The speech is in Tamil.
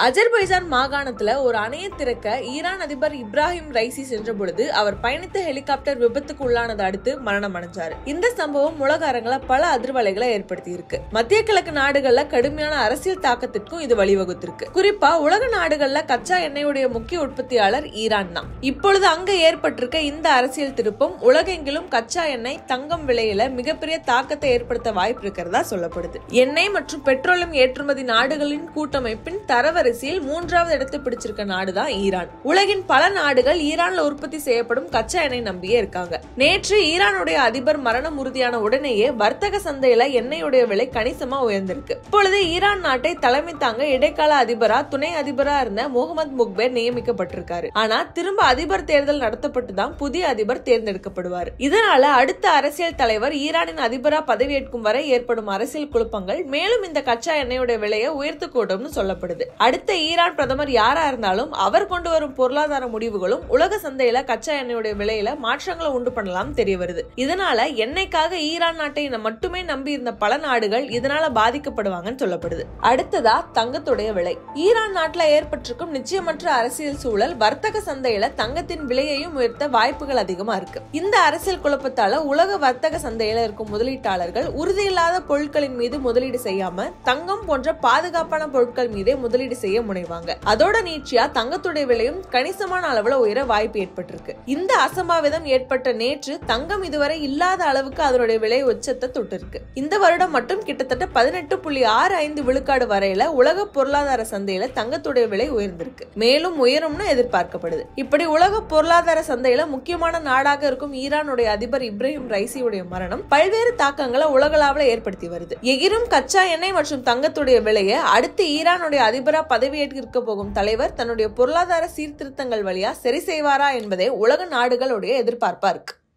அஜர்பைஜான் மாகாணத்துல ஒரு அணையை திறக்க ஈரான் அதிபர் இப்ராஹிம் ரைசி சென்ற பொழுது அவர் பயணித்த ஹெலிகாப்டர் விபத்துக்கு உள்ளானதை அடுத்து மரணம் அடைஞ்சாரு. இந்த சம்பவம் உலக அரங்கில பல அதிர்வலைகளை ஏற்படுத்தி இருக்கு. மத்திய கிழக்கு நாடுகள்ல கடுமையான அரசியல் தாக்கத்திற்கும் இது வழிவகுத்திருக்கு. குறிப்பா உலக நாடுகள்ல கச்சா எண்ணெயுடைய முக்கிய உற்பத்தியாளர் ஈரான் தான். இப்பொழுது அங்க ஏற்பட்டிருக்க இந்த அரசியல் திருப்பம் உலகெங்கிலும் கச்சா எண்ணெய், தங்கம் விலையில மிகப்பெரிய தாக்கத்தை ஏற்படுத்த வாய்ப்பு இருக்கிறதா சொல்லப்படுது. எண்ணெய் மற்றும் பெட்ரோலியம் ஏற்றுமதி நாடுகளின் கூட்டமைப்பின் தரவரிசையில் 3வது இடத்தை பிடிச்சிருக்க நாடுதான் ஈரான். உலகின் பல நாடுகள் ஈரான்ல உற்பத்தி செய்யப்படும் கச்சா எண்ணெய் நம்பியே இருக்காங்க. நேற்று ஈரானுடைய அதிபர் மரணம் உறுதியான உடனேயே வர்த்தக சந்தையில எண்ணெயுடைய விலை கணிசமா உயர்ந்திருக்கு. இப்பொழுது ஈரான் நாட்டை தலைமை தாங்க இடைக்கால அதிபரா, துணை அதிபரா இருந்த முகமது முக்பேர் நியமிக்கப்பட்டிருக்காரு. ஆனா திரும்ப அதிபர் தேர்தல் நடத்தப்பட்டுதான் புதிய அதிபர் தேர்ந்தெடுக்கப்படுவார். இதனால அடுத்த அரசியல் தலைவர் ஈரானின் அதிபரா பதவியேற்கும் வரை ஏற்படும் அரசியல் குழப்பங்கள் மேலும் இந்த கச்சா எண்ணெயுடைய விலையை உயர்த்தக்கூடும்னு சொல்லப்படுது. அடுத்த ஈரான் பிரதமர் யாரா இருந்தாலும் அவர் கொண்டு வரும் பொருளாதார முடிவுகளும் உலக சந்தையில கச்சா எண்ணெயுடைய விலையில மாற்றங்களை உண்டு பண்ணலாம் தெரிய வருது. இதனால எண்ணெய்க்காக ஈரான் நாட்டை மட்டுமே நம்பி இருந்த பல நாடுகள் இதனால பாதிக்கப்படுவாங்கன்னு சொல்லப்படுது. அடுத்ததா தங்கத்துடைய விலை. ஈரான் நாட்டுல ஏற்பட்டிருக்கும் நிச்சயமற்ற அரசியல் சூழல் வர்த்தக சந்தையில தங்கத்தின் விலையையும் உயர்த்த வாய்ப்புகள் அதிகமா இருக்கு. இந்த அரசியல் குழப்பத்தால உலக வர்த்தக சந்தையில இருக்கும் முதலீட்டாளர்கள் உறுதியில்லாத பொருட்களின் மீது முதலீடு செய்யாம தங்கம் போன்ற பாதுகாப்பான பொருட்கள் மீதே முதலீடு செய்ய முனைவாங்க. அதோட நீட்சியா தங்கத்துடைய விலையும் கணிசமான அளவுல உயர வாய்ப்பு ஏற்பட்டிருக்கு. இந்த அசம்பாவிதம் ஏற்பட்ட நேற்று தங்கம் இதுவரை இல்லாத அளவுக்கு அதனுடைய விலை உச்சத்தை தொட்டிருக்கு. இந்த வருடம் மட்டும் கிட்டத்தட்ட 18.65 விழுக்காடு வரையில உலக பொருளாதார சந்தையில தங்கத்துடைய விலை உயர்ந்திருக்கு. மேலும் உயரும்னு எதிர்பார்க்கப்படுது. இப்படி உலக பொருளாதார சந்தையில முக்கியமான நாடாக இருக்கும் ஈரானுடைய அதிபர் இப்ராஹிம் ரைசியுடைய மரணம் பல்வேறு தாக்கங்களை உலகளவுல ஏற்படுத்தி வருது. எகிரும் கச்சா எண்ணெய் மற்றும் தங்கத்துடைய விலையை அடுத்து ஈரானுடைய அதிபரா பதவியேற்க போகும் தலைவர் தன்னுடைய பொருளாதார சீர்திருத்தங்கள் வழியா சரி செய்வாரா என்பதே உலக நாடுகளுடைய எதிர்பார்ப்பா இருக்கு.